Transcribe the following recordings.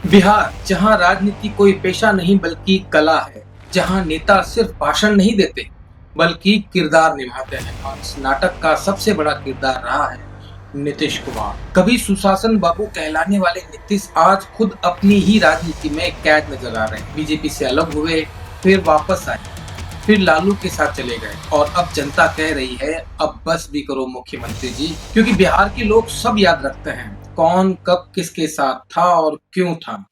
बिहार, जहां राजनीति कोई पेशा नहीं बल्कि कला है, जहां नेता सिर्फ भाषण नहीं देते बल्कि किरदार निभाते हैं, और इस नाटक का सबसे बड़ा किरदार रहा है नीतीश कुमार। कभी सुशासन बाबू कहलाने वाले नीतीश आज खुद अपनी ही राजनीति में कैद नजर आ रहे हैं। बीजेपी से अलग हुए, फिर वापस आए, फिर लालू के साथ चले गए, और अब जनता कह रही है अब बस भी करो मुख्यमंत्री जी, क्योंकि बिहार के लोग सब याद रखते हैं कौन कब किसके साथ था और क्यों था।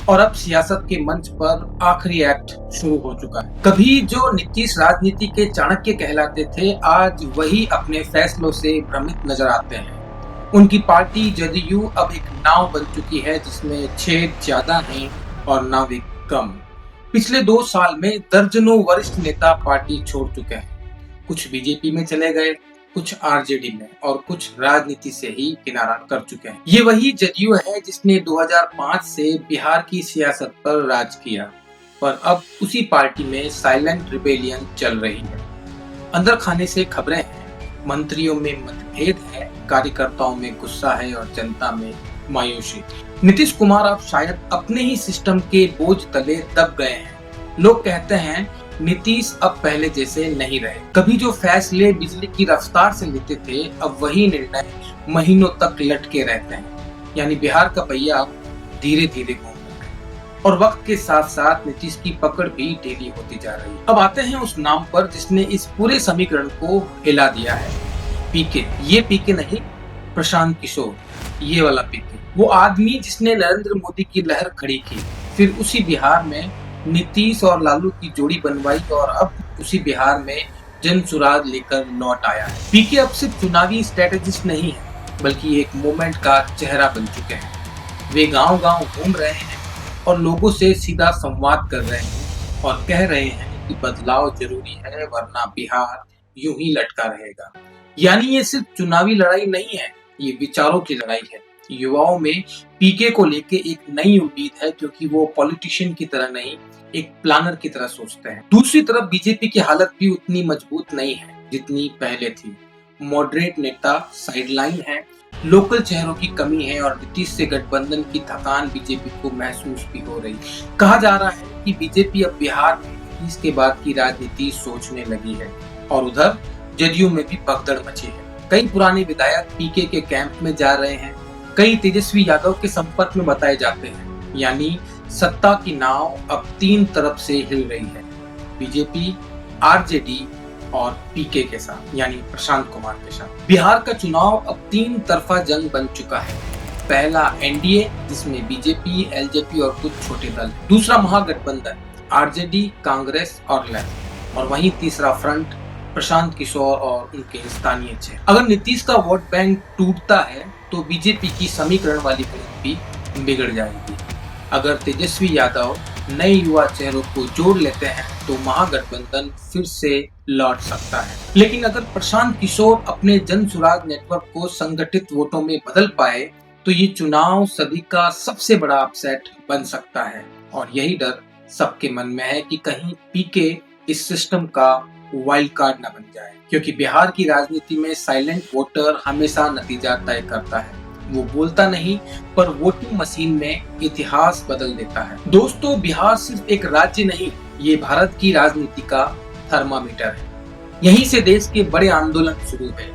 और अब सियासत के मंच पर आखिरी एक्ट शुरू हो चुका है। कभी जो नीतीश राजनीति के चाणक्य कहलाते थे, आज वही अपने फैसलों से भ्रमित नजर आते हैं। उनकी पार्टी जदयू अब एक नाव बन चुकी है जिसमें छेद ज्यादा हैं और नाविक कम। पिछले 2 साल में दर्जनों वरिष्ठ नेता पार्टी छोड़ चुके हैं। कुछ बीजेपी में चले गए, कुछ आरजेडी में, और कुछ राजनीति से ही किनारा कर चुके हैं। ये वही जदयू है जिसने 2005 से बिहार की सियासत पर राज किया, पर अब उसी पार्टी में साइलेंट रिबेलियन चल रही है। अंदर खाने से खबरें हैं, मंत्रियों में मतभेद है, कार्यकर्ताओं में गुस्सा है और जनता में मायूसी। नीतीश कुमार अब शायद अपने ही सिस्टम के बोझ तले दब गए हैं। लोग कहते हैं नीतीश अब पहले जैसे नहीं रहे। कभी जो फैसले बिजली की रफ्तार से लेते थे, अब वही निर्णय महीनों तक लटके रहते हैं। यानी बिहार का पहिया अब धीरे धीरे घूम रहा है, और वक्त के साथ साथ नीतीश की पकड़ भी ढीली होती जा रही है। अब आते हैं उस नाम पर जिसने इस पूरे समीकरण को हिला दिया है, पीके। ये पीके नहीं, प्रशांत किशोर, ये वाला पीके। वो आदमी जिसने नरेंद्र मोदी की लहर खड़ी की, फिर उसी बिहार में नीतीश और लालू की जोड़ी बनवाई, और अब उसी बिहार में जन सुराग लेकर लौट आया है। पीके अब सिर्फ चुनावी स्ट्रेटेजिस्ट नहीं है, बल्कि एक मूवमेंट का चेहरा बन चुके हैं। वे गांव-गांव घूम रहे हैं और लोगों से सीधा संवाद कर रहे हैं, और कह रहे हैं कि बदलाव जरूरी है, वरना बिहार यूं ही लटका रहेगा। यानी ये सिर्फ चुनावी लड़ाई नहीं है, ये विचारों की लड़ाई है। युवाओं में पीके को लेके एक नई उम्मीद है, क्योंकि वो पॉलिटिशियन की तरह नहीं, एक प्लानर की तरह सोचते हैं। दूसरी तरफ बीजेपी की हालत भी उतनी मजबूत नहीं है जितनी पहले थी। मॉडरेट नेता साइडलाइन है, लोकल चेहरों की कमी है, और नीतीश से गठबंधन की थकान बीजेपी को महसूस भी हो रही। कहा जा रहा है कि बीजेपी अब बिहार में इसके बाद की राजनीति सोचने लगी है, और उधर जदयू में भी भगदड़ मची है। कई पुराने विधायक पीके के कैंप में जा रहे हैं, कई तेजस्वी यादव के संपर्क में बताए जाते हैं। यानी सत्ता की नाव अब 3 तरफ से हिल रही है, बीजेपी, आरजेडी और पीके के साथ, यानी प्रशांत कुमार के साथ। बिहार का चुनाव अब 3 तरफा जंग बन चुका है। पहला एनडीए, जिसमें बीजेपी, एलजेपी और कुछ छोटे दल। दूसरा महागठबंधन, आरजेडी, कांग्रेस और लेफ्ट। और वहीं तीसरा फ्रंट, प्रशांत किशोर और उनके स्थानीय चेहरे। अगर नीतीश का वोट बैंक टूटता है तो बीजेपी की समीकरण वाली गणित भी बिगड़ जाएगी। अगर तेजस्वी यादव नए युवा चेहरों को जोड़ लेते हैं तो महागठबंधन फिर से लौट सकता है। लेकिन अगर प्रशांत किशोर अपने जन सुराग नेटवर्क को संगठित वोटों में बदल पाए तो ये चुनाव सदी का सबसे बड़ा अपसेट बन सकता है। और यही डर सबके मन में है कि कहीं पीके इस सिस्टम का वाइल्ड कार्ड न बन जाए, क्योंकि बिहार की राजनीति में साइलेंट वोटर हमेशा नतीजा तय करता है। वो बोलता नहीं, पर वोटिंग मशीन में इतिहास बदल देता है। दोस्तों, बिहार सिर्फ एक राज्य नहीं, ये भारत की राजनीति का थर्मामीटर है। यहीं से देश के बड़े आंदोलन शुरू हुए,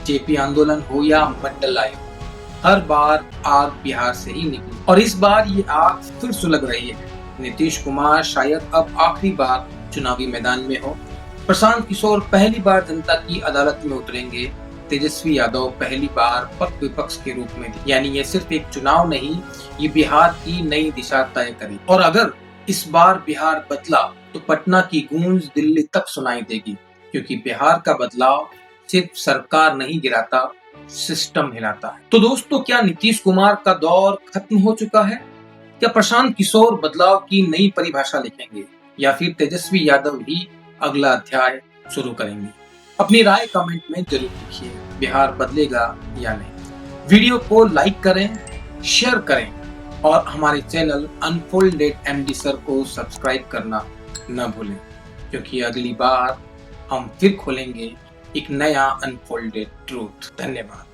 जेपी आंदोलन हो या मंडल आयोग, हर बार आग बिहार से ही निकली, और इस बार ये आग फिर सुलग रही है। नीतीश कुमार शायद अब आखिरी बार चुनावी मैदान में हो, प्रशांत किशोर पहली बार जनता की अदालत में उतरेंगे, तेजस्वी यादव पहली बार पक्ष विपक्ष के रूप में। यानी ये सिर्फ एक चुनाव नहीं, ये बिहार की नई दिशा तय करेगी। और अगर इस बार बिहार बदला तो पटना की गूंज दिल्ली तक सुनाई देगी, क्योंकि बिहार का बदलाव सिर्फ सरकार नहीं गिराता, सिस्टम हिलाता है। तो दोस्तों, क्या नीतीश कुमार का दौर खत्म हो चुका है? क्या प्रशांत किशोर बदलाव की नई परिभाषा लिखेंगे, या फिर तेजस्वी यादव ही अगला अध्याय शुरू करेंगे? अपनी राय कमेंट में जरूर लिखिए। बिहार बदलेगा या नहीं? वीडियो को लाइक करें, शेयर करें, और हमारे चैनल अनफोल्डेड एमडी सर को सब्सक्राइब करना न भूलें, क्योंकि अगली बार हम फिर खोलेंगे एक नया अनफोल्डेड ट्रूथ। धन्यवाद।